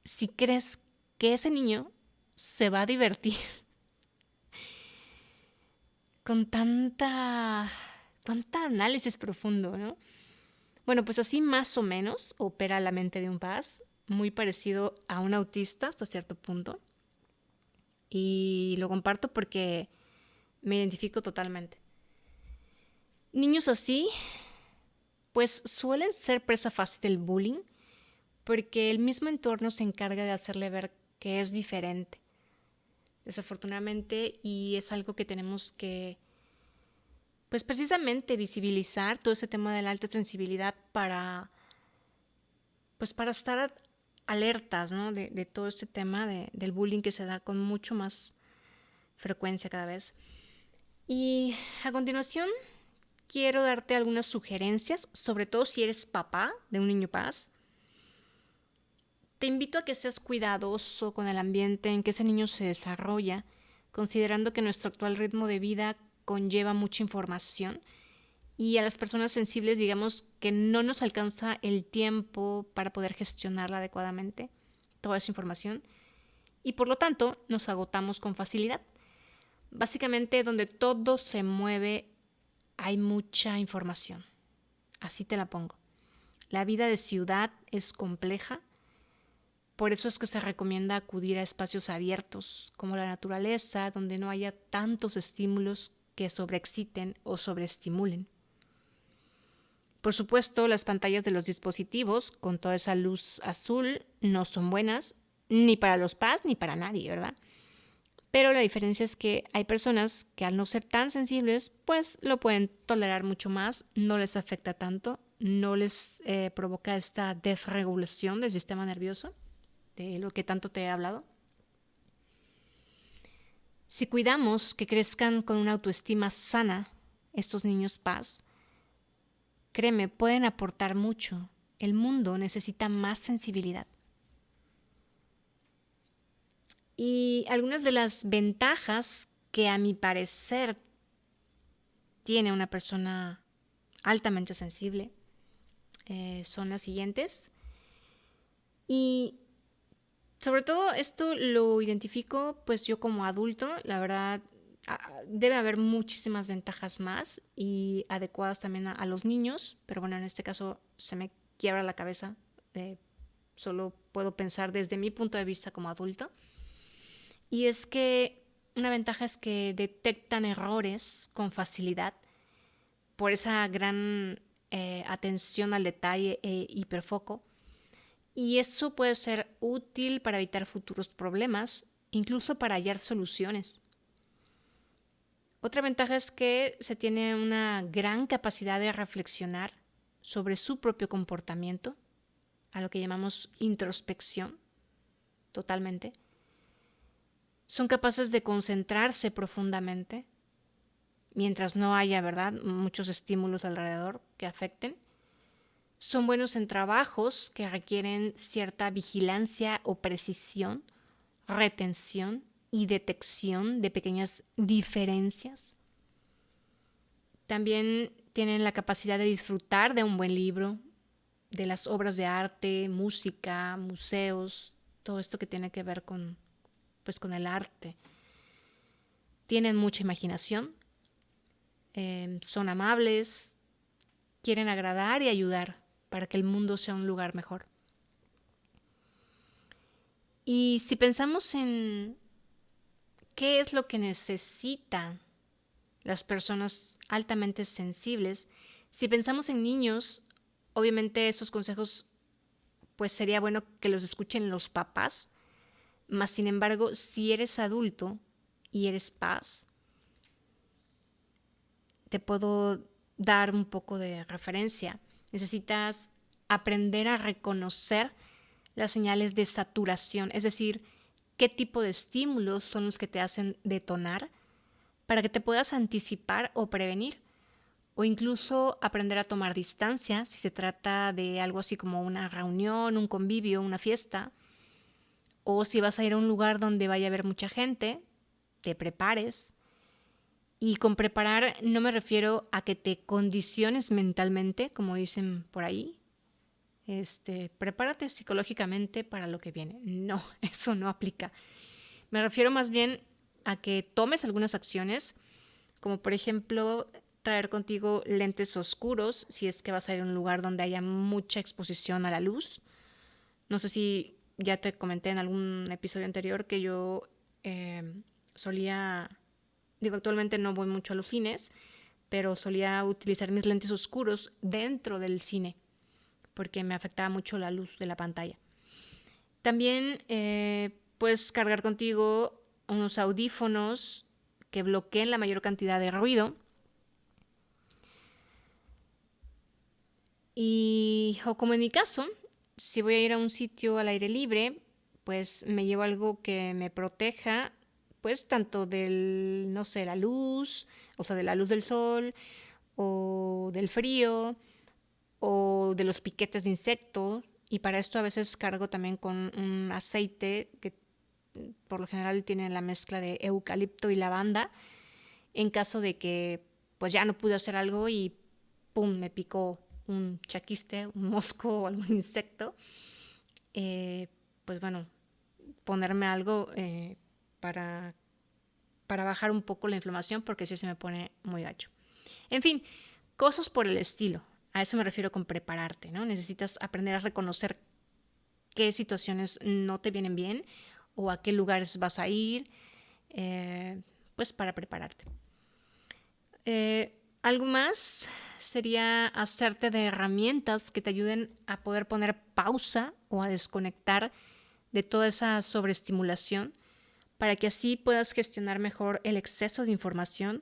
si crees que ese niño se va a divertir con tanta análisis profundo, ¿no? Bueno, pues así más o menos opera la mente de un paz, muy parecido a un autista hasta cierto punto. Y lo comparto porque me identifico totalmente. Niños así, pues suelen ser presa fácil del bullying porque el mismo entorno se encarga de hacerle ver que es diferente. Desafortunadamente, y es algo que tenemos que, pues precisamente visibilizar todo ese tema de la alta sensibilidad para estar alertas, ¿no? de todo este tema del bullying que se da con mucho más frecuencia cada vez. Y a continuación quiero darte algunas sugerencias, sobre todo si eres papá de un niño paz. Te invito a que seas cuidadoso con el ambiente en que ese niño se desarrolla, considerando que nuestro actual ritmo de vida conlleva mucha información y a las personas sensibles digamos que no nos alcanza el tiempo para poder gestionarla adecuadamente, toda esa información, y por lo tanto nos agotamos con facilidad. Básicamente donde todo se mueve hay mucha información, así te la pongo. La vida de ciudad es compleja, por eso es que se recomienda acudir a espacios abiertos, como la naturaleza, donde no haya tantos estímulos que sobreexciten o sobreestimulen. Por supuesto, las pantallas de los dispositivos con toda esa luz azul no son buenas ni para los PAS ni para nadie, ¿verdad? Pero la diferencia es que hay personas que al no ser tan sensibles, pues lo pueden tolerar mucho más, no les afecta tanto, no les provoca esta desregulación del sistema nervioso, de lo que tanto te he hablado. Si cuidamos que crezcan con una autoestima sana, estos niños PAS, créeme, pueden aportar mucho. El mundo necesita más sensibilidad. Y algunas de las ventajas que a mi parecer tiene una persona altamente sensible son las siguientes. Y sobre todo esto lo identifico pues yo como adulto, la verdad debe haber muchísimas ventajas más y adecuadas también a los niños, pero bueno, en este caso se me quiebra la cabeza, solo puedo pensar desde mi punto de vista como adulto. Y es que una ventaja es que detectan errores con facilidad por esa gran atención al detalle e hiperfoco. Y eso puede ser útil para evitar futuros problemas, incluso para hallar soluciones. Otra ventaja es que se tiene una gran capacidad de reflexionar sobre su propio comportamiento, a lo que llamamos introspección, totalmente. Son capaces de concentrarse profundamente, mientras no haya, ¿verdad?, muchos estímulos alrededor que afecten. Son buenos en trabajos que requieren cierta vigilancia o precisión, retención y detección de pequeñas diferencias. También tienen la capacidad de disfrutar de un buen libro, de las obras de arte, música, museos, todo esto que tiene que ver con el arte. Tienen mucha imaginación, son amables, quieren agradar y ayudar para que el mundo sea un lugar mejor. Y si pensamos en qué es lo que necesitan las personas altamente sensibles, si pensamos en niños, obviamente esos consejos pues sería bueno que los escuchen los papás, Mas, sin embargo, si eres adulto y eres paz, te puedo dar un poco de referencia. Necesitas aprender a reconocer las señales de saturación, es decir, qué tipo de estímulos son los que te hacen detonar para que te puedas anticipar o prevenir, o incluso aprender a tomar distancia si se trata de algo así como una reunión, un convivio, una fiesta, o si vas a ir a un lugar donde vaya a haber mucha gente, te prepares. Y con preparar no me refiero a que te condiciones mentalmente, como dicen por ahí. Prepárate psicológicamente para lo que viene. No, eso no aplica. Me refiero más bien a que tomes algunas acciones, como por ejemplo traer contigo lentes oscuros si es que vas a ir a un lugar donde haya mucha exposición a la luz. No sé si ya te comenté en algún episodio anterior que yo solía, actualmente no voy mucho a los cines, pero solía utilizar mis lentes oscuros dentro del cine porque me afectaba mucho la luz de la pantalla. También puedes cargar contigo unos audífonos que bloqueen la mayor cantidad de ruido. O como en mi caso, si voy a ir a un sitio al aire libre, pues me llevo algo que me proteja, pues tanto del, no sé, la luz, o sea, de la luz del sol, o del frío, o de los piquetes de insectos. Y para esto a veces cargo también con un aceite que por lo general tiene la mezcla de eucalipto y lavanda, en caso de que pues ya no pude hacer algo y pum, me picó un chaquiste, un mosco o algún insecto. Pues bueno, ponerme algo para bajar un poco la inflamación porque sí se me pone muy gacho. En fin, cosas por el estilo. A eso me refiero con prepararte, ¿no? Necesitas aprender a reconocer qué situaciones no te vienen bien o a qué lugares vas a ir, pues para prepararte. Algo más sería hacerte de herramientas que te ayuden a poder poner pausa o a desconectar de toda esa sobreestimulación para que así puedas gestionar mejor el exceso de información.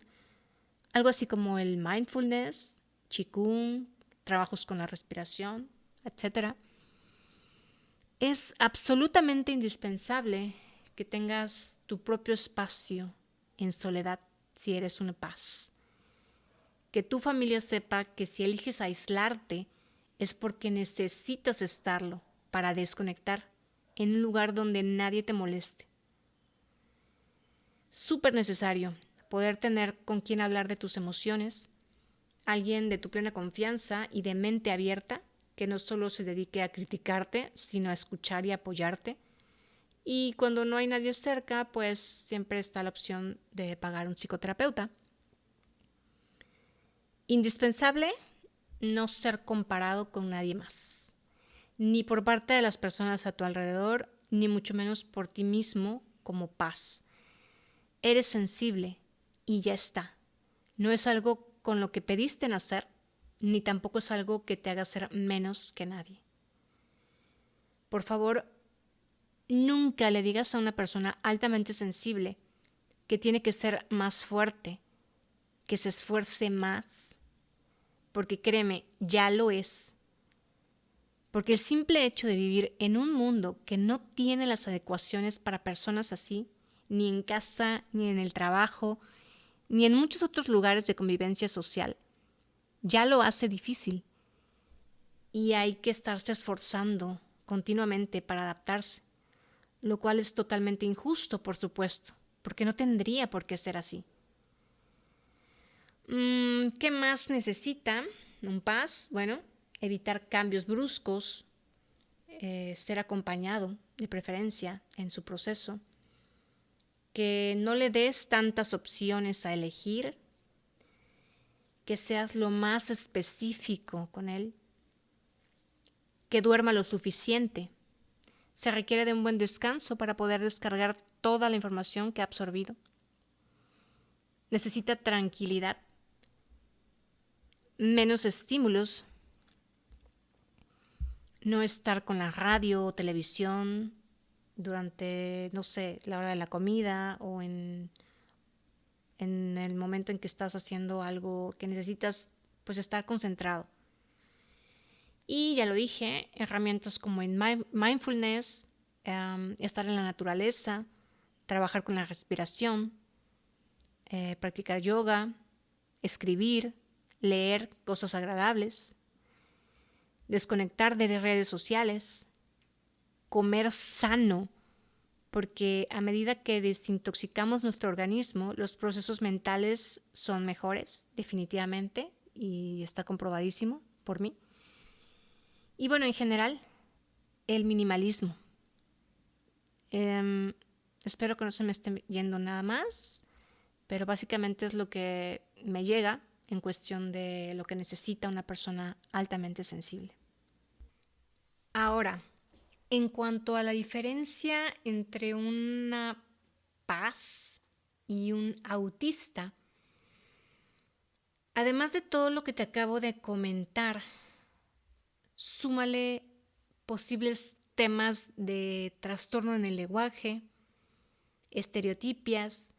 Algo así como el mindfulness, Qigong, trabajos con la respiración, etc. Es absolutamente indispensable que tengas tu propio espacio en soledad si eres una paz. Que tu familia sepa que si eliges aislarte es porque necesitas estarlo para desconectar en un lugar donde nadie te moleste. Súper necesario poder tener con quien hablar de tus emociones, alguien de tu plena confianza y de mente abierta, que no solo se dedique a criticarte, sino a escuchar y apoyarte. Y cuando no hay nadie cerca, pues siempre está la opción de pagar un psicoterapeuta. Indispensable no ser comparado con nadie más, ni por parte de las personas a tu alrededor, ni mucho menos por ti mismo como paz. Eres sensible y ya está. No es algo con lo que pediste nacer, ni tampoco es algo que te haga ser menos que nadie. Por favor, nunca le digas a una persona altamente sensible que tiene que ser más fuerte, que se esfuerce más, porque créeme, ya lo es. Porque el simple hecho de vivir en un mundo que no tiene las adecuaciones para personas así, ni en casa, ni en el trabajo, ni en muchos otros lugares de convivencia social, ya lo hace difícil. Y hay que estarse esforzando continuamente para adaptarse, lo cual es totalmente injusto, por supuesto, porque no tendría por qué ser así. ¿Qué más necesita un paz? Bueno, evitar cambios bruscos, ser acompañado, de preferencia, en su proceso, que no le des tantas opciones a elegir, que seas lo más específico con él, que duerma lo suficiente. Se requiere de un buen descanso para poder descargar toda la información que ha absorbido. Necesita tranquilidad, menos estímulos, no estar con la radio o televisión, durante, no sé, la hora de la comida o en el momento en que estás haciendo algo que necesitas pues estar concentrado. Y ya lo dije, herramientas como en mindfulness, estar en la naturaleza, trabajar con la respiración, practicar yoga, escribir, leer cosas agradables, desconectar de redes sociales, comer sano, porque a medida que desintoxicamos nuestro organismo, los procesos mentales son mejores, definitivamente, y está comprobadísimo por mí. Y bueno, en general, el minimalismo. Espero que no se me esté yendo nada más, pero básicamente es lo que me llega en cuestión de lo que necesita una persona altamente sensible. Ahora, en cuanto a la diferencia entre una paz y un autista, además de todo lo que te acabo de comentar, súmale posibles temas de trastorno en el lenguaje, estereotipias,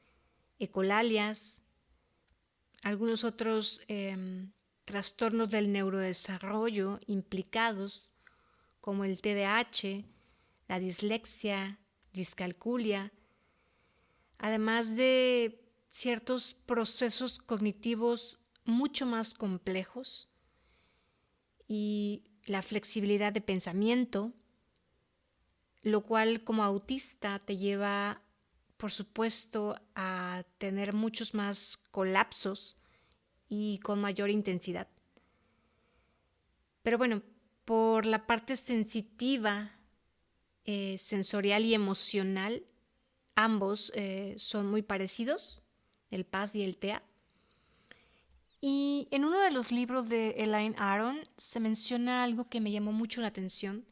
ecolalias, algunos otros trastornos del neurodesarrollo implicados, como el TDAH, la dislexia, discalculia, además de ciertos procesos cognitivos mucho más complejos y la flexibilidad de pensamiento, lo cual como autista te lleva, por supuesto, a tener muchos más colapsos y con mayor intensidad. Pero bueno, por la parte sensitiva, sensorial y emocional, ambos son muy parecidos, el PAS y el TEA. Y en uno de los libros de Elaine Aron se menciona algo que me llamó mucho la atención,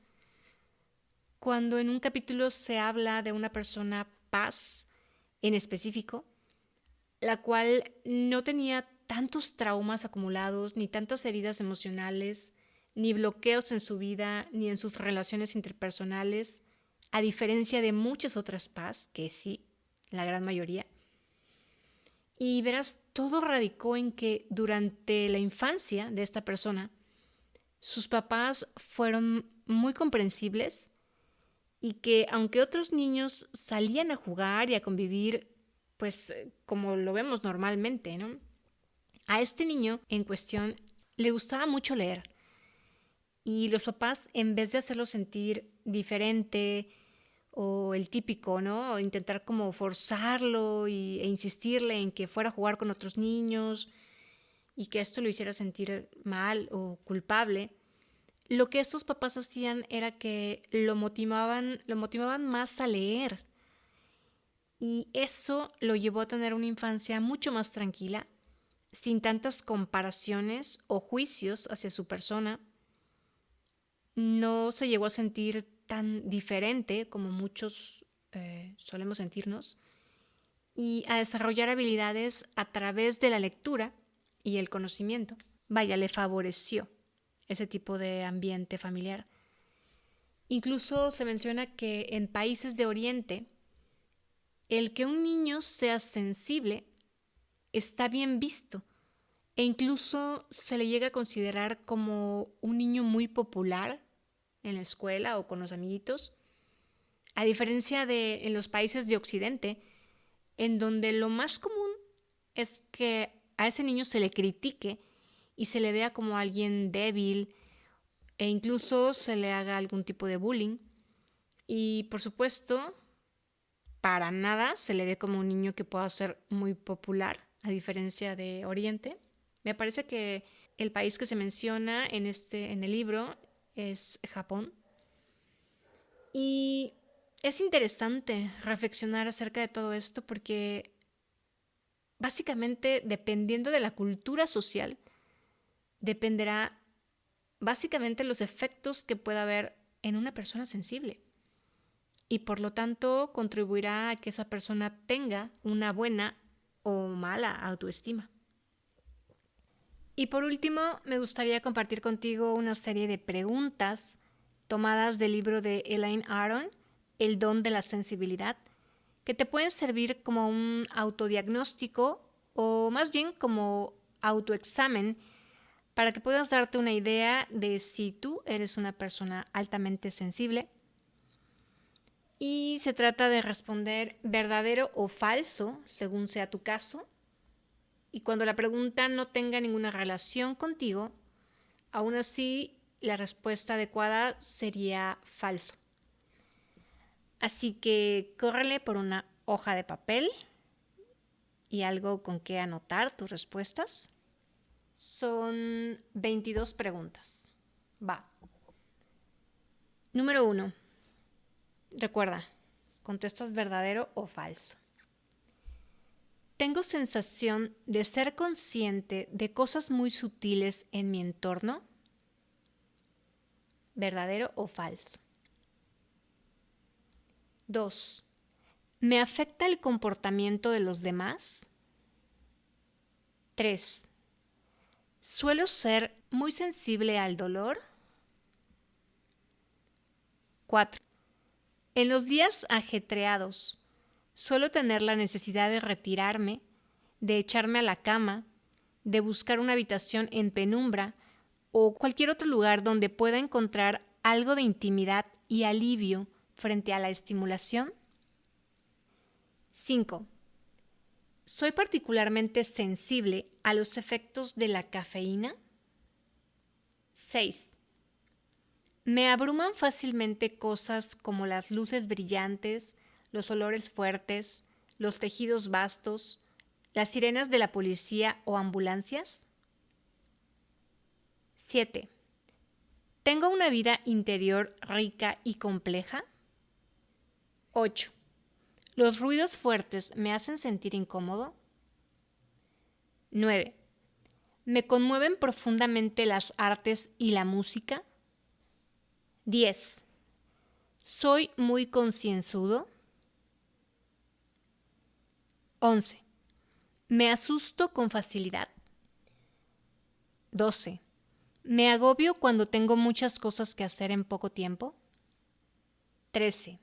cuando en un capítulo se habla de una persona PAS en específico, la cual no tenía tantos traumas acumulados, ni tantas heridas emocionales, ni bloqueos en su vida, ni en sus relaciones interpersonales, a diferencia de muchas otras PAS, que sí, la gran mayoría. Y verás, todo radicó en que durante la infancia de esta persona, sus papás fueron muy comprensibles y que aunque otros niños salían a jugar y a convivir, pues como lo vemos normalmente, ¿no? A este niño en cuestión le gustaba mucho leer y los papás, en vez de hacerlo sentir diferente o el típico, ¿no? O intentar como forzarlo e insistirle en que fuera a jugar con otros niños y que esto lo hiciera sentir mal o culpable, lo que estos papás hacían era que lo motivaban más a leer. Y eso lo llevó a tener una infancia mucho más tranquila, sin tantas comparaciones o juicios hacia su persona. No se llegó a sentir tan diferente como muchos solemos sentirnos, y a desarrollar habilidades a través de la lectura y el conocimiento. Vaya, le favoreció ese tipo de ambiente familiar. Incluso se menciona que en países de Oriente, el que un niño sea sensible está bien visto e incluso se le llega a considerar como un niño muy popular en la escuela o con los amiguitos, a diferencia de en los países de Occidente, en donde lo más común es que a ese niño se le critique y se le vea como alguien débil e incluso se le haga algún tipo de bullying. Y por supuesto, para nada se le ve como un niño que pueda ser muy popular, a diferencia de Oriente. Me parece que el país que se menciona en el libro es Japón. Y es interesante reflexionar acerca de todo esto porque básicamente, dependiendo de la cultura social, dependerá básicamente los efectos que pueda haber en una persona sensible. Y por lo tanto contribuirá a que esa persona tenga una buena o mala autoestima. Y por último, me gustaría compartir contigo una serie de preguntas tomadas del libro de Elaine Aron, el don de la sensibilidad, que te pueden servir como un autodiagnóstico o más bien como autoexamen para que puedas darte una idea de si tú eres una persona altamente sensible. Y se trata de responder verdadero o falso, según sea tu caso. Y cuando la pregunta no tenga ninguna relación contigo, aún así la respuesta adecuada sería falso. Así que córrele por una hoja de papel y algo con que anotar tus respuestas. Son 22 preguntas. Va. Número 1. Recuerda, contestas verdadero o falso. ¿Tengo sensación de ser consciente de cosas muy sutiles en mi entorno? ¿Verdadero o falso? 2. ¿Me afecta el comportamiento de los demás? 3. ¿Suelo ser muy sensible al dolor? 4. En los días ajetreados, suelo tener la necesidad de retirarme, de echarme a la cama, de buscar una habitación en penumbra o cualquier otro lugar donde pueda encontrar algo de intimidad y alivio frente a la estimulación. 5. ¿Soy particularmente sensible a los efectos de la cafeína? 6. ¿Me abruman fácilmente cosas como las luces brillantes, los olores fuertes, los tejidos vastos, las sirenas de la policía o ambulancias? 7. ¿Tengo una vida interior rica y compleja? 8. ¿Los ruidos fuertes me hacen sentir incómodo? 9. ¿Me conmueven profundamente las artes y la música? 10. ¿Soy muy concienzudo? 11. ¿Me asusto con facilidad? 12. ¿Me agobio cuando tengo muchas cosas que hacer en poco tiempo? 13.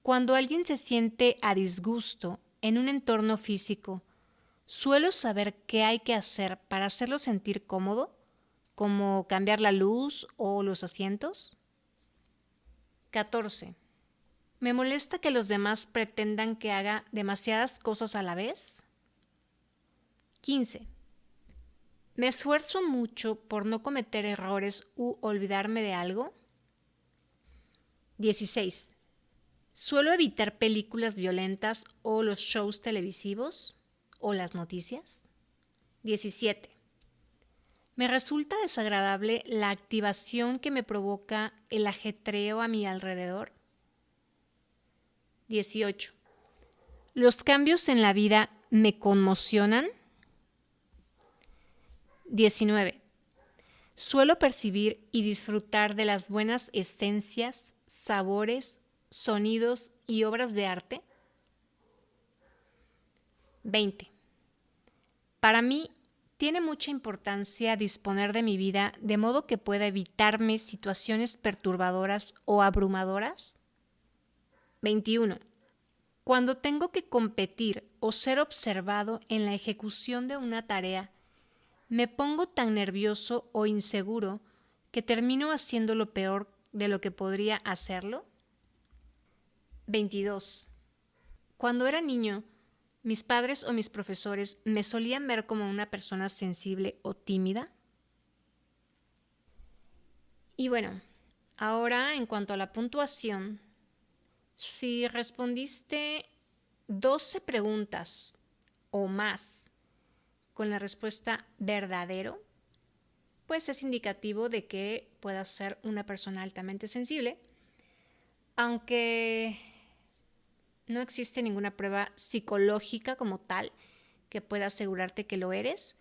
Cuando alguien se siente a disgusto en un entorno físico, ¿suelo saber qué hay que hacer para hacerlo sentir cómodo, como cambiar la luz o los asientos? 14. ¿Me molesta que los demás pretendan que haga demasiadas cosas a la vez? 15. ¿Me esfuerzo mucho por no cometer errores u olvidarme de algo? 16. ¿Suelo evitar películas violentas o los shows televisivos o las noticias? 17. ¿Me resulta desagradable la activación que me provoca el ajetreo a mi alrededor? 18. ¿Los cambios en la vida me conmocionan? 19. ¿Suelo percibir y disfrutar de las buenas esencias, sabores, sonidos y obras de arte? 20. Para mí, tiene mucha importancia disponer de mi vida de modo que pueda evitarme situaciones perturbadoras o abrumadoras. 21. Cuando tengo que competir o ser observado en la ejecución de una tarea, me pongo tan nervioso o inseguro que termino haciendo lo peor de lo que podría hacerlo. 22. Cuando era niño, mis padres o mis profesores me solían ver como una persona sensible o tímida. Y bueno, ahora en cuanto a la puntuación, si respondiste 12 preguntas o más con la respuesta verdadero, pues es indicativo de que puedas ser una persona altamente sensible, aunque no existe ninguna prueba psicológica como tal que pueda asegurarte que lo eres.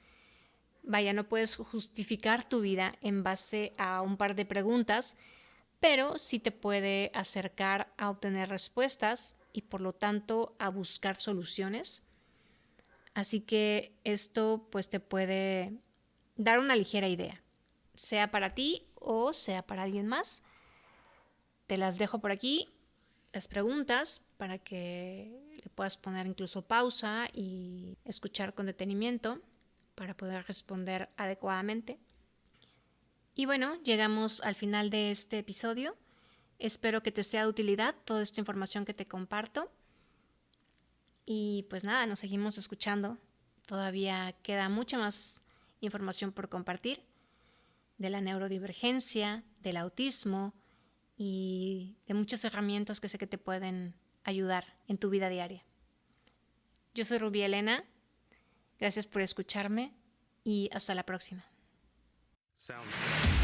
Vaya, no puedes justificar tu vida en base a un par de preguntas, pero sí te puede acercar a obtener respuestas y por lo tanto a buscar soluciones. Así que esto pues te puede dar una ligera idea, sea para ti o sea para alguien más. Te las dejo por aquí las preguntas para que le puedas poner incluso pausa y escuchar con detenimiento para poder responder adecuadamente. Y bueno, llegamos al final de este episodio. Espero que te sea de utilidad toda esta información que te comparto. Y pues nada, nos seguimos escuchando. Todavía queda mucha más información por compartir de la neurodivergencia, del autismo y de muchas herramientas que sé que te pueden ayudar en tu vida diaria. Yo soy Rubí Elena. Gracias por escucharme y hasta la próxima. Sounds